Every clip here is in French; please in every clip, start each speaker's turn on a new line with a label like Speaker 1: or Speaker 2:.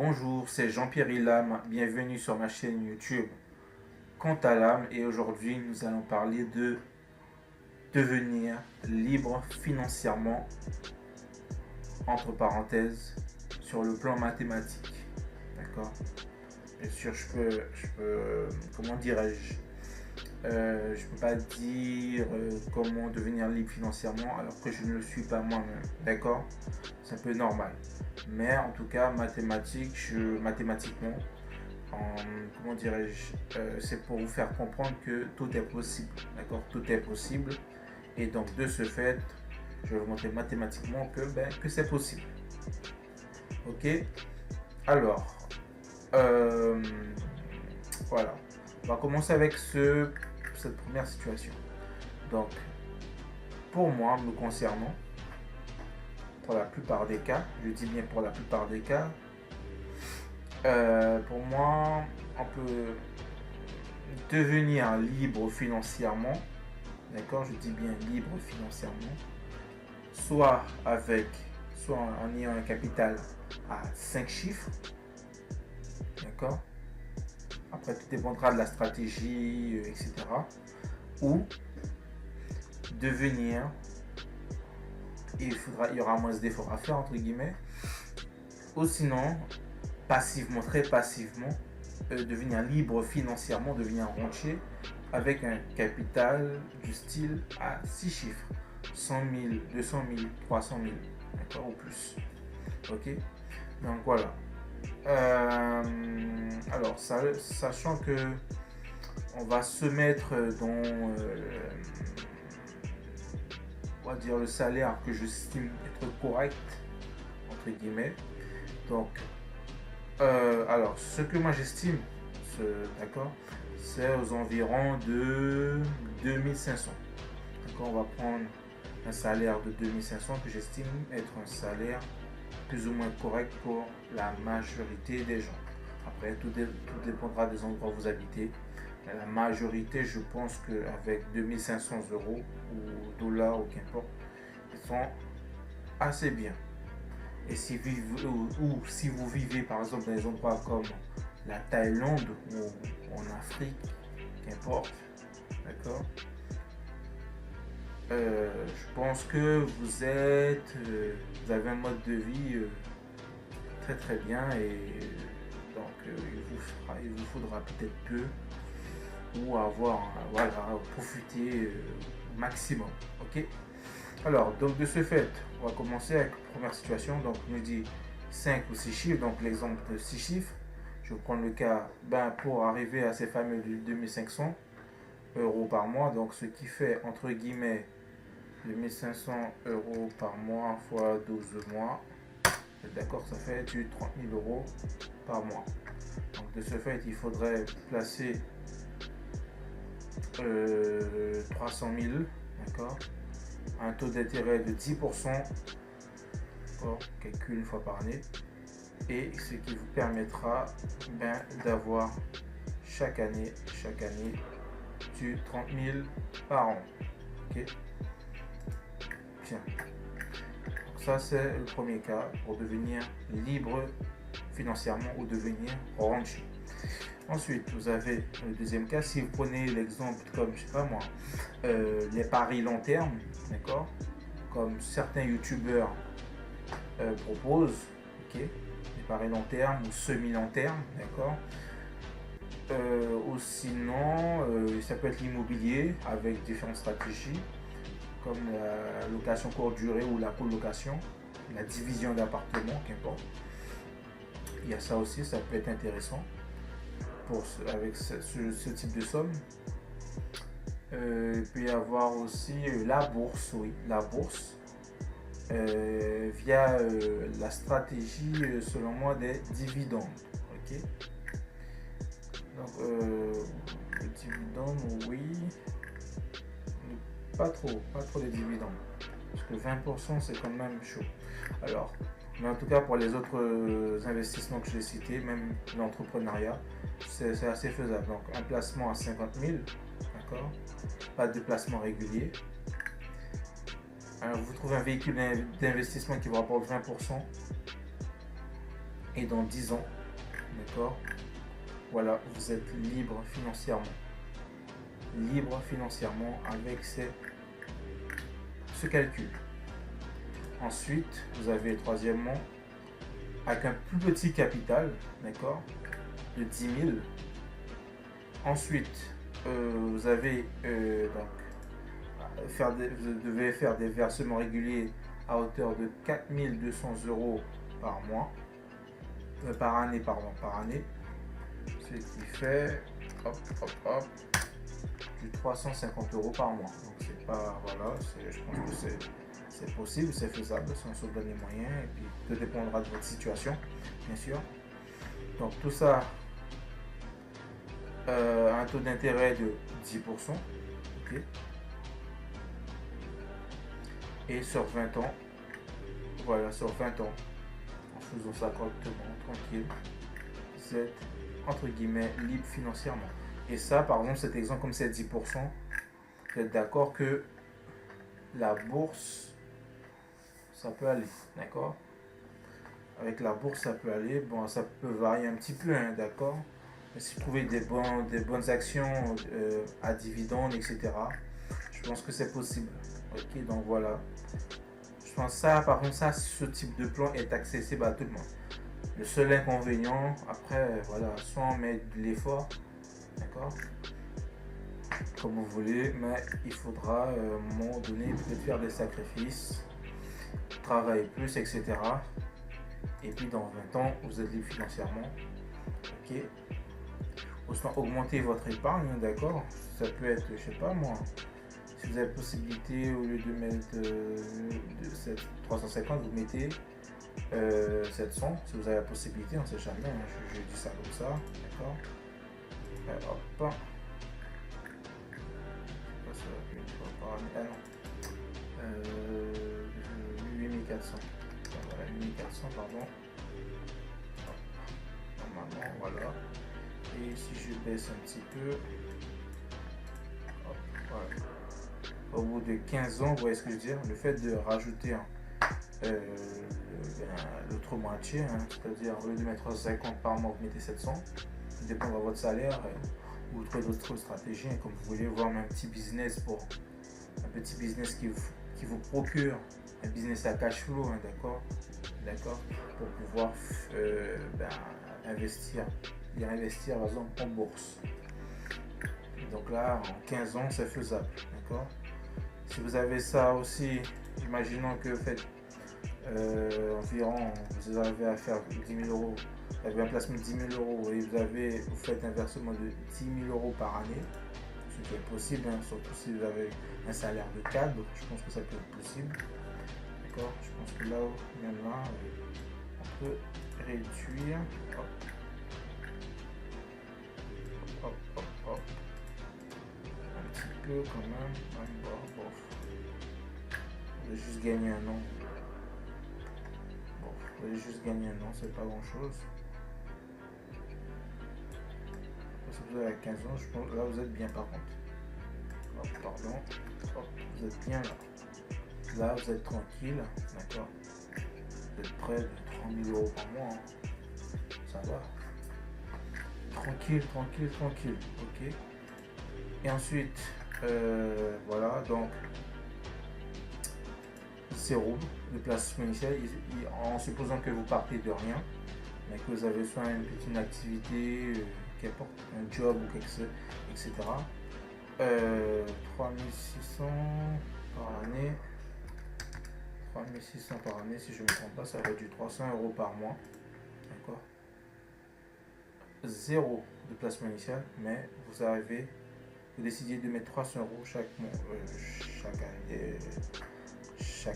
Speaker 1: Bonjour, c'est Jean-Pierre Ilham, bienvenue sur ma chaîne YouTube Quant à l'âme et aujourd'hui nous allons parler de devenir libre financièrement, entre parenthèses, sur le plan mathématique. D'accord. Bien sûr, comment dirais-je, je peux pas dire comment devenir libre financièrement alors que je ne le suis pas moi-même. D'accord. C'est un peu normal. Mais en tout cas, mathématiquement, comment dirais-je, c'est pour vous faire comprendre que tout est possible. D'accord. Tout est possible. Et donc, de ce fait, je vais vous montrer mathématiquement que c'est possible. Ok. Alors, euh, voilà. On va commencer avec cette première situation. Donc, pour moi, me concernant, pour la plupart des cas, je dis bien pour la plupart des cas, pour moi, on peut devenir libre financièrement, d'accord, je dis bien libre financièrement, soit en ayant un capital à 5 chiffres, d'accord, après tout dépendra de la stratégie, etc. Ou devenir, il y aura moins d'efforts à faire, entre guillemets, ou sinon, passivement, très passivement, devenir libre financièrement, devenir rentier avec un capital du style à 6 chiffres, 100 000, 200 000, 300 000, d'accord, ou plus. Ok. Donc voilà. Alors, sachant que on va se mettre dans, on va dire, le salaire que j'estime être correct, entre guillemets. Donc, alors, ce que moi j'estime, d'accord, c'est aux environs de 2500. D'accord, on va prendre un salaire de 2500 que j'estime être un salaire plus ou moins correct pour la majorité des gens. Après, tout dépendra des endroits où vous habitez. La majorité, je pense qu'avec 2500 euros ou dollars ou qu'importe, ils sont assez bien. Et si vous vivez par exemple dans des endroits comme la Thaïlande ou en Afrique, qu'importe, d'accord, je pense que vous avez un mode de vie très très bien et donc il vous faudra peut-être peu ou voilà, profiter au maximum. Ok. Alors, donc de ce fait, on va commencer avec la première situation. Donc, on nous dit 5 ou 6 chiffres. Donc, l'exemple de 6 chiffres. Je vais prendre le cas pour arriver à ces fameux 2500 euros par mois. Donc, ce qui fait, entre guillemets, 2500 euros par mois fois 12 mois. D'accord, ça fait du 30 000 euros par mois. Donc, de ce fait, il faudrait placer 300 000. D'accord, un taux d'intérêt de 10%, calcul une fois par année, et ce qui vous permettra d'avoir chaque année du 30 000 par an. Ok. Tiens. Donc ça c'est le premier cas pour devenir libre financièrement ou devenir rentier. Ensuite, vous avez le deuxième cas, si vous prenez l'exemple comme, je sais pas moi, les paris long terme, d'accord, comme certains youtubeurs proposent, ok, les paris long terme ou semi-long terme, d'accord. Ou sinon, ça peut être l'immobilier avec différentes stratégies, comme la location courte durée ou la colocation, la division d'appartements, qu'importe. Il y a ça aussi, ça peut être intéressant avec ce type de somme. Il peut y avoir aussi la bourse, oui, la bourse, via la stratégie, selon moi, des dividendes. Ok. Donc, les dividendes, oui, pas trop les dividendes, parce que 20% c'est quand même chaud. Alors, mais en tout cas, pour les autres investissements que j'ai cités, même l'entrepreneuriat, c'est assez faisable. Donc, un placement à 50 000, d'accord, pas de placement régulier. Vous trouvez un véhicule d'investissement qui vous rapporte 20%, et dans 10 ans, d'accord, voilà, vous êtes libre financièrement. Libre financièrement avec ce calcul. Ensuite, vous avez troisièmement, avec un plus petit capital, d'accord, de 10 000. Ensuite, vous avez vous devez faire des versements réguliers à hauteur de 4 200 € par mois, par année, ce qui fait du 350 € par mois. Donc c'est pas, voilà, je pense que c'est possible, c'est faisable si on se donne les moyens, et puis tout dépendra de votre situation, bien sûr. Donc tout ça, un taux d'intérêt de 10%, ok. Et sur 20 ans, voilà, sur 20 ans, en faisant ça correctement, tranquille, vous êtes entre guillemets libre financièrement. Et ça, par exemple, cet exemple, comme c'est 10%, vous êtes d'accord que la bourse, ça peut aller, d'accord? Avec la bourse, ça peut aller. Bon, ça peut varier un petit peu, hein, d'accord? Mais si vous trouvez des bonnes actions à dividendes, etc., je pense que c'est possible. Ok, donc voilà. Je pense ça, par contre, ça, ce type de plan est accessible à tout le monde. Le seul inconvénient, après, voilà, soit on met de l'effort, d'accord, comme vous voulez, mais il faudra à un moment donné peut-être faire des sacrifices, travailler plus, etc. Et puis dans 20 ans, vous êtes libre financièrement. Ok. Autant augmenter votre épargne, d'accord. Ça peut être, je sais pas moi, si vous avez la possibilité, au lieu de mettre 350, vous mettez 700. Si vous avez la possibilité, on ne sait jamais, hein, je dis ça comme ça, d'accord. Hop. Ah non. 8400. Voilà, 8400, pardon. Normalement, voilà. Et si je baisse un petit peu, hop, voilà. Au bout de 15 ans, vous voyez ce que je veux dire, le fait de rajouter l'autre moitié, hein, c'est-à-dire au lieu de mettre 50 par mois, vous mettez 700, ça dépend de votre salaire, ou trouver d'autres stratégies, hein, comme vous voulez, voir un petit business qui vous procure un business à cash flow, hein, d'accord, pour pouvoir investir par exemple en bourse. Donc là, en 15 ans, c'est faisable, d'accord. Si vous avez ça aussi, imaginons que vous faites environ, vous avez à faire 10 000 €, vous avez un placement de 10 000 € et vous faites un versement de 10 000 € par année, ce qui est possible, hein, surtout si vous avez un salaire de cadre, je pense que ça peut être possible, d'accord. Je pense que là, maintenant, on peut réduire, hop, un petit peu quand même, bon. Je vais juste gagner un an. C'est pas grand chose. Si vous avez 15 ans, je pense là vous êtes bien par contre. Vous êtes bien là. Là vous êtes tranquille, d'accord. Vous êtes près de 30 000 € par mois, hein. Ça va. Tranquille, ok. Et ensuite, voilà, donc 0 de placement initial, en supposant que vous partez de rien, mais que vous avez soit une petite activité, qu'importe, un job ou quelque chose, etc. 3600 par année. 3600 par année, si je ne me trompe pas, ça va être du 300 € par mois. D'accord. 0 de placement initial, mais vous décidez de mettre 300 € chaque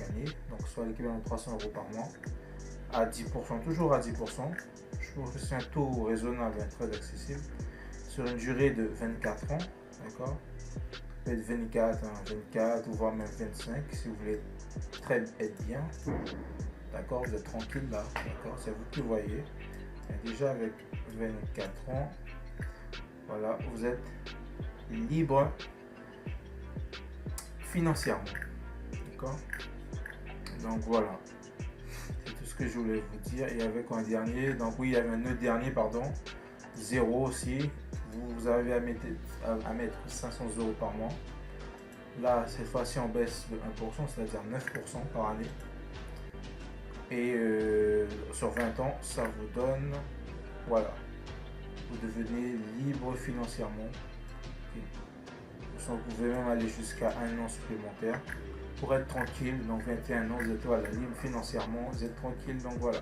Speaker 1: année, donc soit l'équivalent de 300 € par mois, à 10%, toujours à 10%. Je trouve que c'est un taux raisonnable et très accessible, sur une durée de 24 ans, d'accord. Peut-être 24, ou voire même 25, si vous voulez être bien, d'accord, vous êtes tranquille là, d'accord, c'est vous qui voyez. Et déjà avec 24 ans, voilà, vous êtes libre financièrement, d'accord. Donc voilà, c'est tout ce que je voulais vous dire. Et avec un dernier, donc oui, il y avait un autre dernier, pardon, 0 aussi. Vous avez à mettre 500 euros par mois. Là, cette fois-ci, on baisse de 1%, c'est-à-dire 9% par année. Et sur 20 ans, ça vous donne, voilà, vous devenez libre financièrement. Okay. Vous pouvez même aller jusqu'à un an supplémentaire pour être tranquille. Donc 21 ans, vous êtes voilà, libre financièrement, vous êtes tranquille. Donc voilà.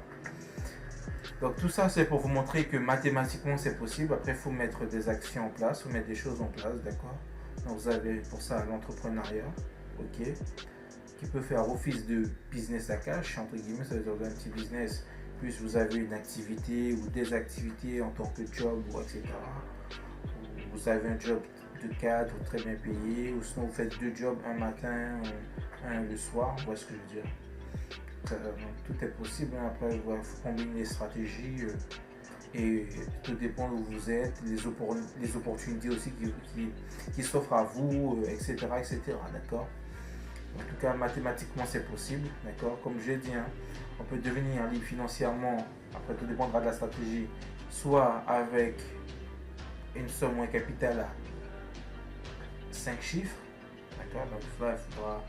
Speaker 1: Donc tout ça, c'est pour vous montrer que mathématiquement, c'est possible. Après, il faut mettre des actions en place, il faut mettre des choses en place, d'accord. Donc vous avez pour ça l'entrepreneuriat, ok, qui peut faire office de business à cash, entre guillemets, ça veut dire un petit business, plus vous avez une activité ou des activités en tant que job, ou etc. Vous avez un job de cadre très bien payé, ou sinon vous faites 2 jobs, un matin, un le soir, vous voyez ce que je veux dire. Tout est possible, hein. Après il faut combiner les stratégies et tout dépend où vous êtes, les opportunités aussi qui s'offrent à vous, etc. etc. D'accord. En tout cas, mathématiquement, c'est possible, d'accord. Comme j'ai dit, hein, on peut devenir libre financièrement, après tout dépendra de la stratégie, soit avec une somme ou un capital à 5 chiffres, d'accord. Donc là, il faudra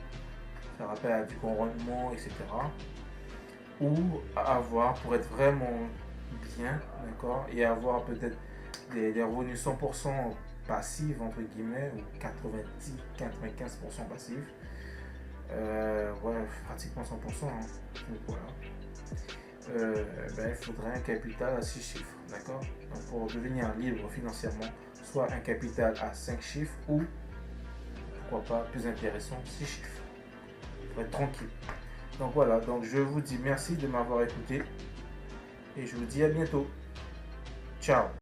Speaker 1: faire appel à du bon rendement, etc. Ou avoir, pour être vraiment bien, d'accord, et avoir peut-être des revenus 100% passifs, entre guillemets, ou 90-95% passifs. Ouais, pratiquement 100%. Hein. Donc voilà. Il faudrait un capital à 6 chiffres, d'accord. Donc pour devenir libre financièrement, soit un capital à 5 chiffres ou, pourquoi pas, plus intéressant, 6 chiffres. Pour être tranquille. Donc voilà, donc je vous dis merci de m'avoir écouté et je vous dis à bientôt. Ciao.